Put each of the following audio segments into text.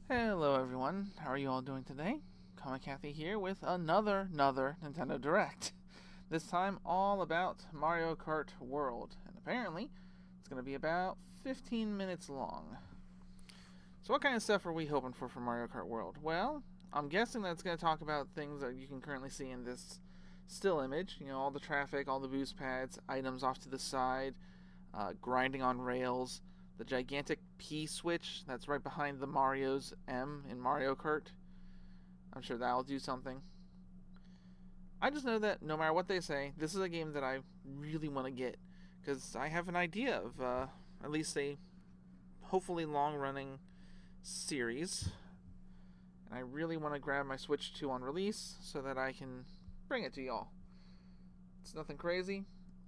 Hello everyone, how are you all doing today? Comic Kathy here with another Nintendo Direct. This time all about Mario Kart World, and apparently it's going to be about 15 minutes long. So what kind of stuff are we hoping for Mario Kart World? Well, I'm guessing that it's going to talk about things that you can currently see in this still image. You know, all the traffic, all the boost pads, items off to the side, grinding on rails, the gigantic P switch that's right behind the Mario's M in Mario Kart. I'm sure that'll do something. I just know that no matter what they say, this is a game that I really want to get, because I have an idea of at least a hopefully long-running series, and I really want to grab my Switch 2 on release so that I can bring it to y'all. It's nothing crazy.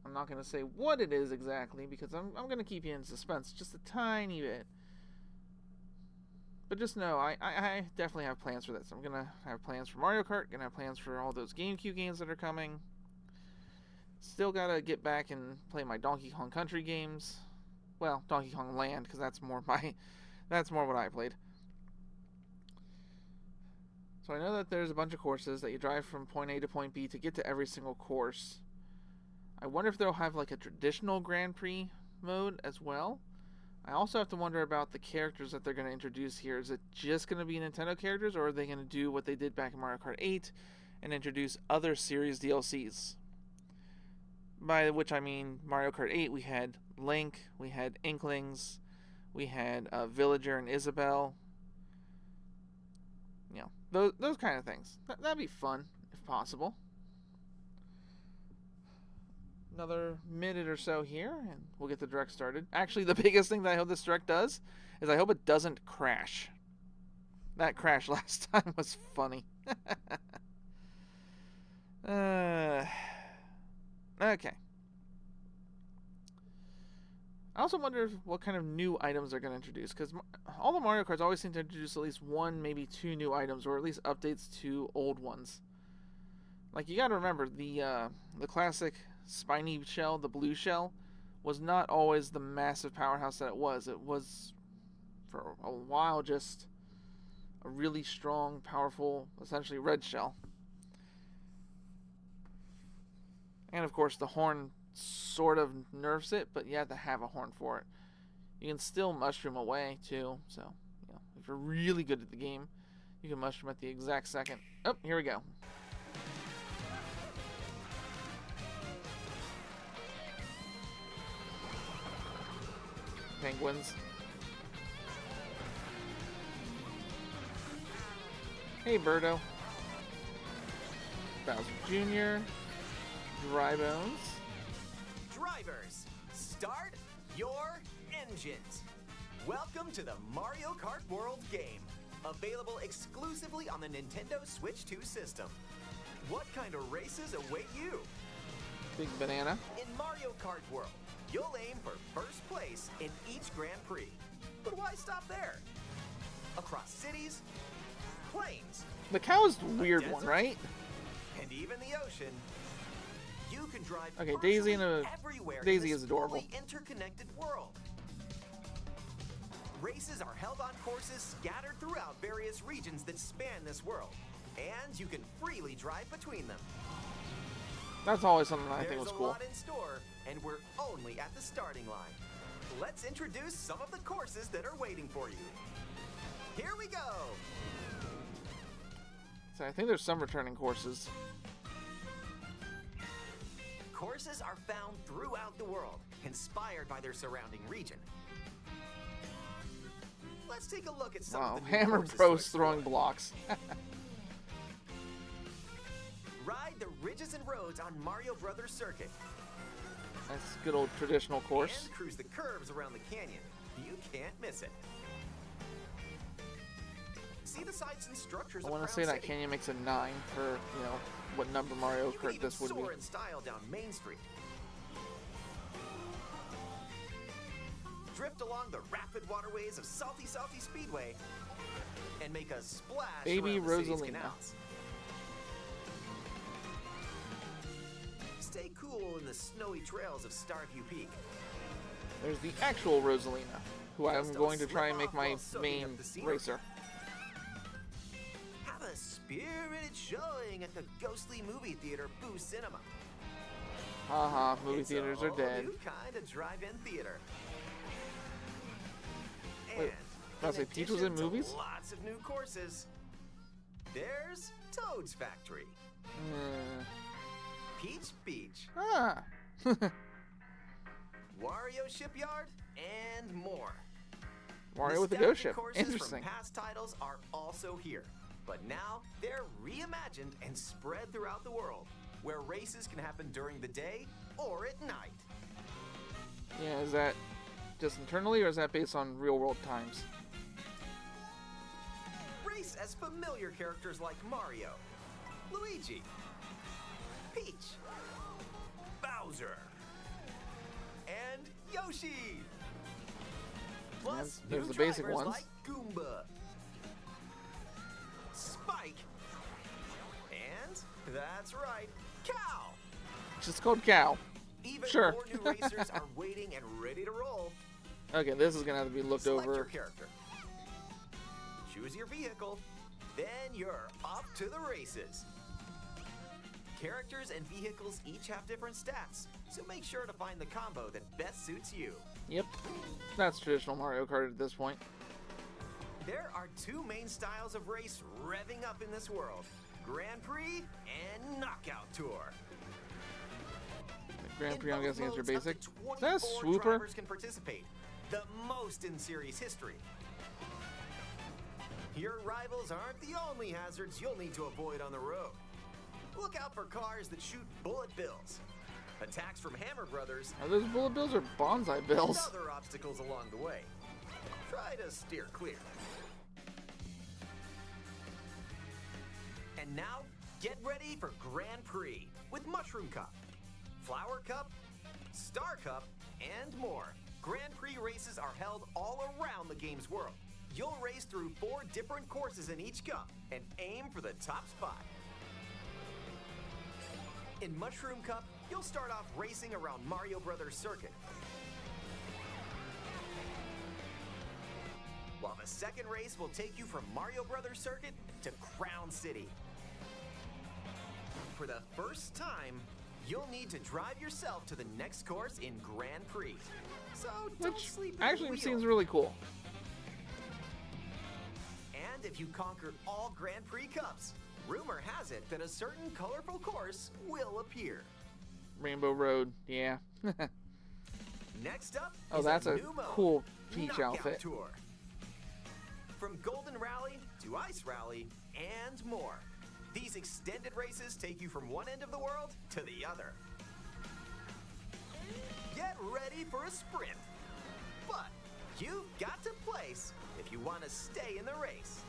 I'm not going to say what it is exactly because I'm going to keep you in suspense just a tiny bit. But just know, I definitely have plans for this. I'm going to have plans for Mario Kart, going to have plans for all those GameCube games that are coming. Still got to get back and play my Donkey Kong Country games. Well, Donkey Kong Land, because that's more what I played. So I know that there's a bunch of courses that you drive from point A to point B to get to every single course. I wonder if they'll have like a traditional Grand Prix mode as well. I also have to wonder about the characters that they're going to introduce here. Is it just going to be Nintendo characters, or are they going to do what they did back in Mario Kart 8 and introduce other series DLCs? By which I mean Mario Kart 8, we had Link, we had Inklings, we had Villager and Isabelle. You know, those kind of things. That'd be fun, if possible. Another minute or so here, and we'll get the direct started. Actually, the biggest thing that I hope this direct does is I hope it doesn't crash. That crash last time was funny. Okay. I also wonder what kind of new items they're going to introduce, because all the Mario Karts always seem to introduce at least one, maybe two new items, or at least updates to old ones. Like, you gotta remember, the classic spiny shell, the blue shell, was not always the massive powerhouse that it was. It was, for a while, just a really strong, powerful, essentially red shell. And, of course, the horn sort of nerfs it, but you have to have a horn for it. You can still mushroom away, too, so, you know, if you're really good at the game, you can mushroom at the exact second. Oh, here we go. Penguins. Hey, Birdo. Bowser Jr. Dry Bones. Drivers, start your engines. Welcome to the Mario Kart World game, available exclusively on the Nintendo Switch 2 system. What kind of races await you? Big banana. In Mario Kart World, you'll aim for first place in each Grand Prix. But why stop there? Across cities, plains, The cow is the weird one, right? and even the ocean, you can drive Okay, Daisy everywhere Daisy in is this adorable. fully interconnected world. Races are held on courses scattered throughout various regions that span this world, and you can freely drive between them. That's always something I think There's was a cool. lot in store, and we're only at the starting line. Let's introduce some of the courses that are waiting for you. Here we go! So I think there's some returning courses. Courses are found throughout the world, inspired by their surrounding region. Let's take a look at some Wow, of the new Hammer courses to Bros explore. throwing blocks. Ride the ridges and roads on Mario Brothers Circuit. That's a good old traditional course. And cruise the curves around the canyon. You can't miss it. See the sights and structures I of want to Crown say that City. Canyon makes a 9 for, you know, what number Mario You can Kart even this would soar be. in style down Main Street. Drift along the rapid waterways of Salty Speedway and make a splash Baby around the city's Rosalina. canals. Stay cool in the snowy trails of Starview Peak. There's the actual Rosalina, who I'm Just going to don't try slip and make off my while soaking up main the scenery. racer. spirited showing at the ghostly movie theater Boo Cinema. Haha, movie It's theaters a are whole dead. new kind of drive-in theater. Wait, And I say Peach was in addition to movies? lots of new courses. There's Toad's Factory, Peach Beach, Ah. Wario Shipyard, and more. Mario with the Nostalgic ghost ship. courses Interesting. from past titles are also here, but now they're reimagined and spread throughout the world, where races can happen during the day or at night. Yeah, is that just internally or is that based on real world times? Race as familiar characters like Mario, Luigi, Peach, Bowser, and Yoshi. Plus, There's new the basic drivers ones. like Goomba, Spike, and that's right, Cow. Just called Cow. Even Sure. more new racers are waiting and ready to roll. Okay, this is gonna have to be looked Select your over. character. Choose your vehicle. Then you're off to the races. Characters and vehicles each have different stats, so make sure to find the combo that best suits you. Yep. That's traditional Mario Kart at this point. There are two main styles of race revving up in this world: Grand Prix and Knockout Tour. The Grand In Prix, I'm both guessing, is your modes, up basic. to Is that a 24 swooper? drivers can participate, the most in series history. Your rivals aren't the only hazards you'll need to avoid on the road. Look out for cars that shoot bullet bills, attacks from Hammer Brothers, Are those bullet bills or bonsai and bills? other obstacles along the way. Try to steer clear. And now, get ready for Grand Prix with Mushroom Cup, Flower Cup, Star Cup, and more. Grand Prix races are held all around the game's world. You'll race through 4 different courses in each cup and aim for the top spot. In Mushroom Cup, you'll start off racing around Mario Brothers Circuit. While the second race will take you from Mario Brothers Circuit to Crown City. For the first time, you'll need to drive yourself to the next course in Grand Prix. So don't Which sleep at the actually wheel. seems really cool. And if you conquer all Grand Prix Cups, rumor has it that a certain colorful course will appear. Rainbow Road, yeah. Next up Oh, is that's a new mode, cool Peach Knockout outfit. Tour. From Golden Rally to Ice Rally and more. These extended races take you from one end of the world to the other. Get ready for a sprint. But you've got to place if you want to stay in the race.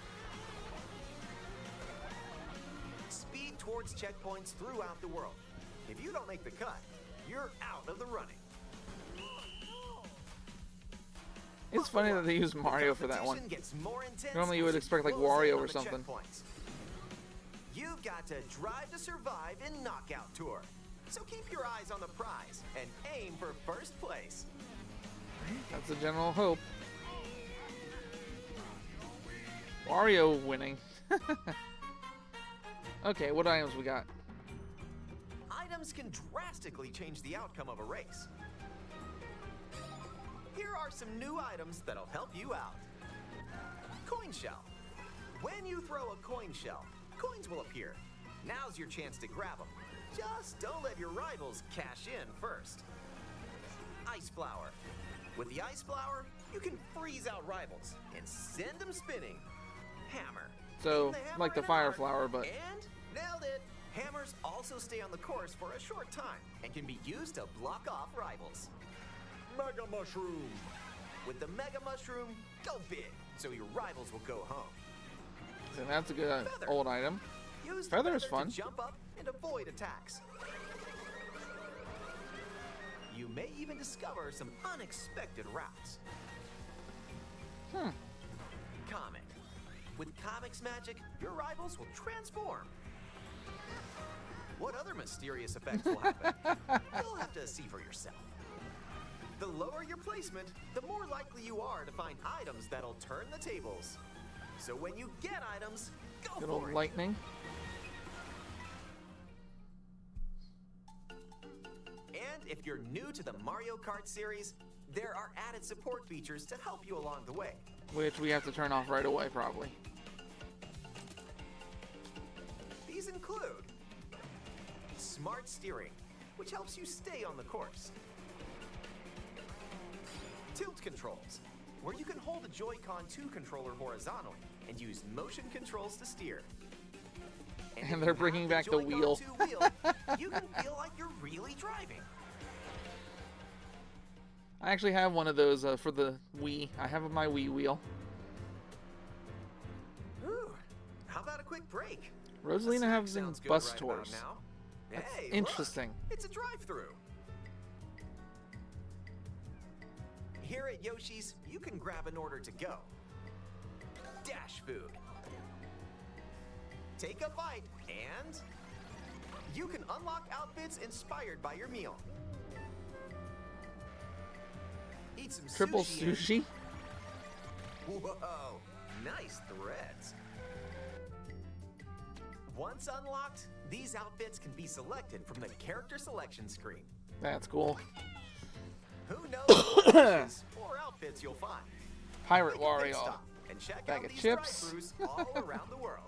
Speed towards checkpoints throughout the world. If you don't make the cut, you're out of the running. It's funny that they use Mario for that one. Competition gets more intense Normally you would as expect, like, close in Wario on or the something. checkpoints. You've got to drive to survive in Knockout Tour. So keep your eyes on the prize and aim for first place. That's the general hope. Wario winning. Okay, what items we got? Items can drastically change the outcome of a race. Here are some new items that'll help you out. Coin shell. When you throw a coin shell, coins will appear. Now's your chance to grab them. Just don't let your rivals cash in first. Ice flower. With the ice flower, you can freeze out rivals and send them spinning. Hammer. So, Aim the hammer like the at a fire mark, flower, but And nailed it. Hammers also stay on the course for a short time and can be used to block off rivals. Mega Mushroom. With the Mega Mushroom, go big so your rivals will go home. so that's a good Feather. old item. Use Feather the is fun. to jump up and avoid attacks. You may even discover some unexpected routes. Comet. With Comic's magic, your rivals will transform. What other mysterious effects will happen? You'll have to see for yourself. The lower your placement, the more likely you are to find items that'll turn the tables. So when you get items, Go Good for old it. lightning. And if you're new to the Mario Kart series, there are added support features to help you along the way. Which we have to turn off right away, probably. These include smart steering, which helps you stay on the course. Tilt controls, where you can hold the Joy-Con 2 controller horizontally and use motion controls to steer. And if they're you bringing have back the Joy-Con wheel. 2 wheel, you can feel like you're really driving. I actually have one of those for the Wii. I have my Wii wheel. Ooh, how about a quick break? Rosalina A snack has sounds good bus right tours. about now. That's Hey, interesting. Look, it's a drive-through. Here at Yoshi's, you can grab an order to go. Dash food. Take a bite, and you can unlock outfits inspired by your meal. Eat some Triple sushi. sushi? Whoa, nice threads. Once unlocked, these outfits can be selected from the character selection screen. That's cool. Who knows what options or outfits you'll find? Pirate Make a pit Wario. stop and check Bag out of these chips. drive-thrus all around the world.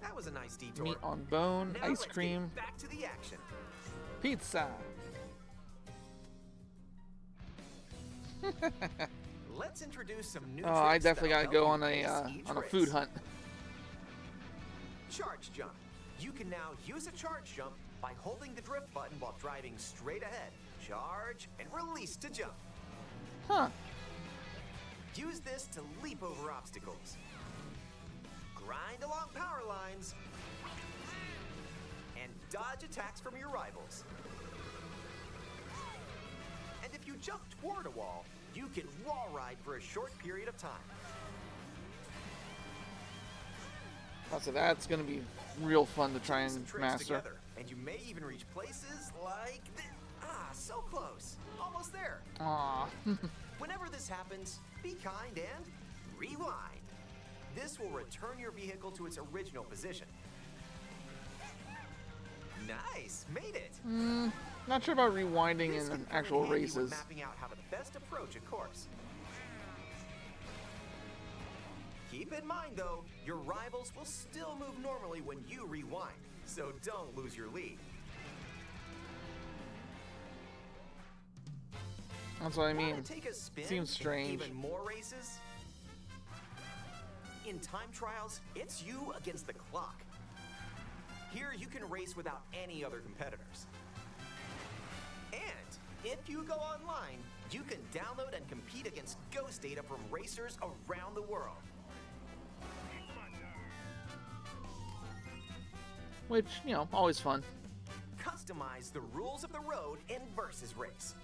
That was a nice detour. Meat on bone, Now ice let's get cream, back to the action. pizza. Let's introduce some new Oh, I tricks definitely that'll gotta go help on you a ace each on a race. food hunt. Charge jump. You can now use a charge jump by holding the drift button while driving straight ahead. Charge and release to jump. Huh. Use this to leap over obstacles. Grind along power lines. And dodge attacks from your rivals. And if you jump toward a wall, you can wall ride for a short period of time. Oh, so that's gonna be real fun to try Do some and tricks master. together, and you may even reach places like so close. Almost there. Aw. Whenever this happens, be kind and rewind. This will return your vehicle to its original position. Nice, made it. Not sure about rewinding This can in come actual handy when races. mapping out how to best approach a course. Keep in mind, though, your rivals will still move normally when you rewind, so don't lose your lead. That's what I mean. Wanna take a spin Seems in strange. Even more races? In time trials, it's you against the clock. Here you can race without any other competitors. And if you go online, you can download and compete against ghost data from racers around the world. Which, you know, always fun. Customize the rules of the road in Versus Race.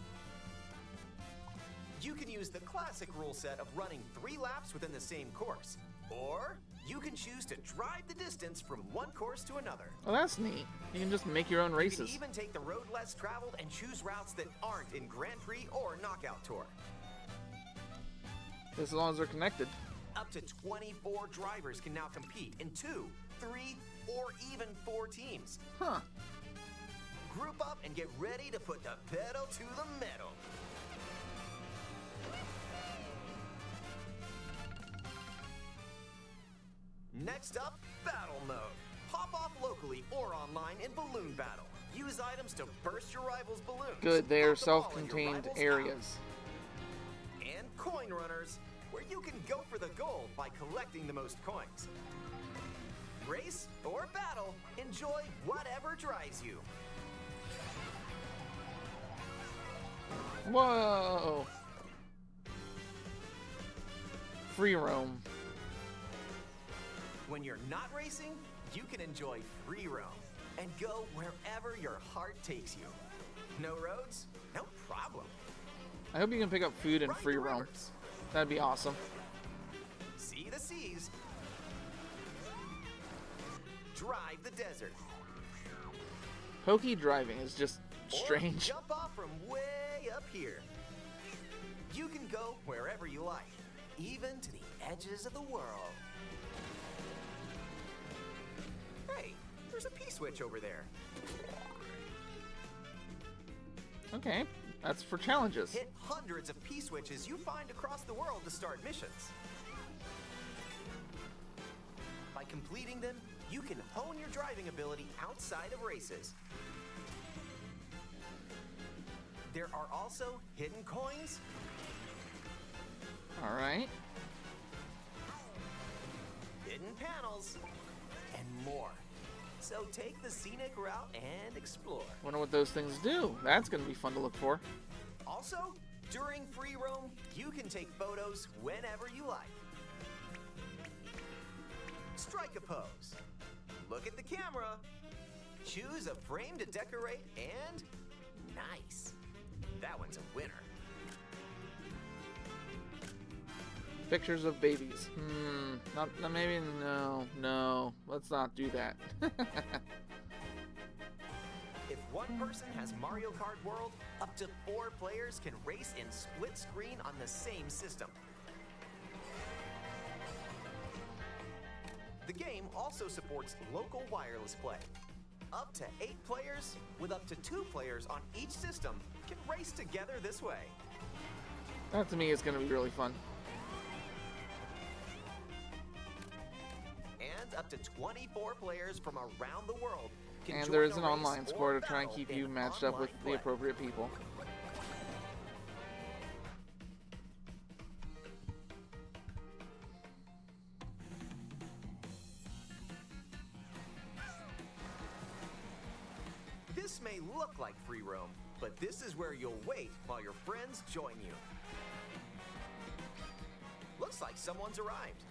You can use the classic rule set of running 3 laps within the same course. Or you can choose to drive the distance from one course to another. Oh, that's neat. You can just make your own You races. can even take the road less traveled and choose routes that aren't in Grand Prix or Knockout Tour. As long as they're connected. Up to 24 drivers can now compete in 2, 3, or even 4 teams. Huh. Group up and get ready to put the pedal to the metal. Next up, Battle Mode. Pop off locally or online in Balloon Battle. Use items to burst your rival's balloons. Good, they are Pop the ball in your self-contained rival's areas. out. And Coin Runners, where you can go for the gold by collecting the most coins. Race or battle, enjoy whatever drives you. Whoa! Free roam. When you're not racing, you can enjoy free roam and go wherever your heart takes you. No roads? No problem. I hope you can pick up food in Ride free the roam. rivers. That'd be awesome. See the seas. Drive the desert. Pokey driving is just Or strange. jump off from way up here. You can go wherever you like. even to the edges of the world. Hey, there's a P-switch over there. Okay, that's for challenges. Hit hundreds of P-switches you find across the world to start missions. By completing them, you can hone your driving ability outside of races. There are also hidden coins. All right. Hidden panels, and more. So take the scenic route and explore. Wonder what those things do. That's going to be fun to look for. Also, during free roam, you can take photos whenever you like. Strike a pose. Look at the camera. Choose a frame to decorate, and nice. That one's a winner. Pictures of babies. Not maybe, no. Let's not do that. If one person has Mario Kart World, up to 4 players can race in split screen on the same system. The game also supports local wireless play. Up to 8 players, with up to 2 players on each system, can race together this way. That to me is going to be really fun. And up to 24 players from around the world can And join there is a an race online or score to try and battle keep in you matched up with online the play. appropriate people. This may look like free roam, but this is where you'll wait while your friends join you. Looks like someone's arrived.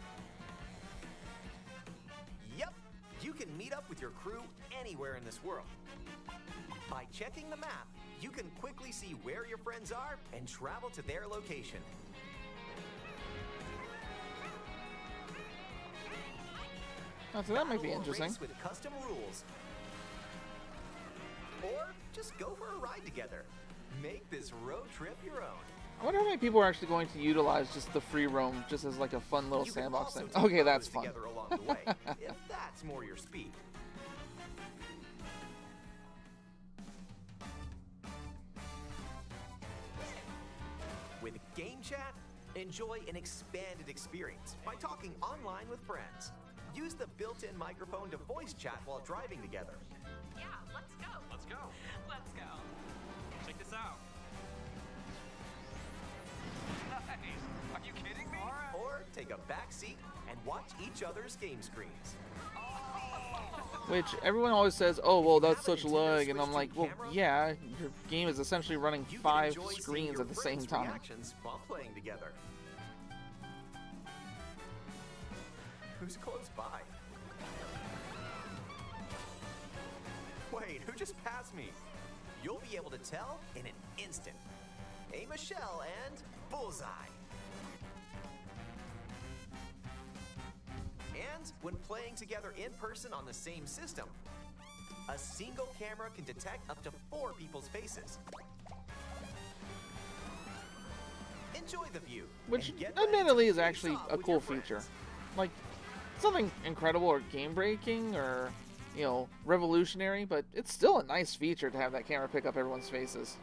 Yep, you can meet up with your crew anywhere in this world. By checking the map, you can quickly see where your friends are and travel to their location. Oh, so that might be Battle or interesting. race with custom rules. Or just go for a ride together. Make this road trip your own. I wonder how many people are actually going to utilize just the free roam just as like a fun little You can sandbox also thing. take Okay, that's photos fun. together along the way, if that's more your speed. With Game Chat, enjoy an expanded experience by talking online with friends. Use the built-in microphone to voice chat while driving together. Yeah, let's go. Let's go. Let's go. Check this out. Nice. Are you kidding me? Or take a back seat and watch each other's game screens. Which everyone always says, oh, well, that's Have an such Nintendo lag. And I'm Switch like, 2 well, camera? yeah, your game is essentially running You can 5 enjoy seeing screens your at the same friends' time. reactions while playing together. Who's close by? Wait, who just passed me? You'll be able to tell in an instant. Aim a shell and bullseye. And when playing together in person on the same system, a single camera can detect up to 4 people's faces. Enjoy the view. Which, and get ready admittedly, to is face actually off a with cool your friends. feature. Like, something incredible or game-breaking or, revolutionary, but it's still a nice feature to have that camera pick up everyone's faces.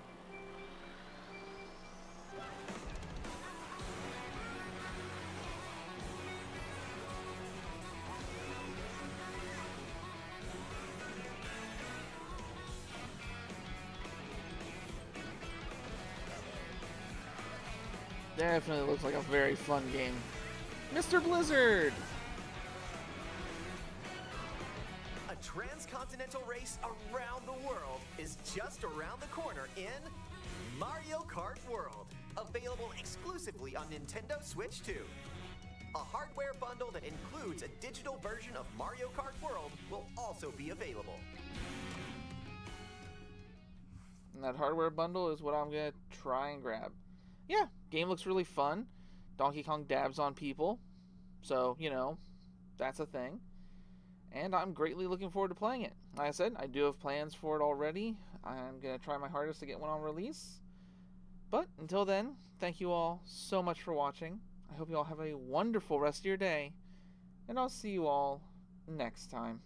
Definitely looks like a very fun game. Mr. Blizzard! A transcontinental race around the world is just around the corner in Mario Kart World, available exclusively on Nintendo Switch 2. A hardware bundle that includes a digital version of Mario Kart World will also be available. And that hardware bundle is what I'm going to try and grab. Yeah, game looks really fun. Donkey Kong dabs on people. So, that's a thing. And I'm greatly looking forward to playing it. Like I said, I do have plans for it already. I'm going to try my hardest to get one on release. But until then, thank you all so much for watching. I hope you all have a wonderful rest of your day, and I'll see you all next time.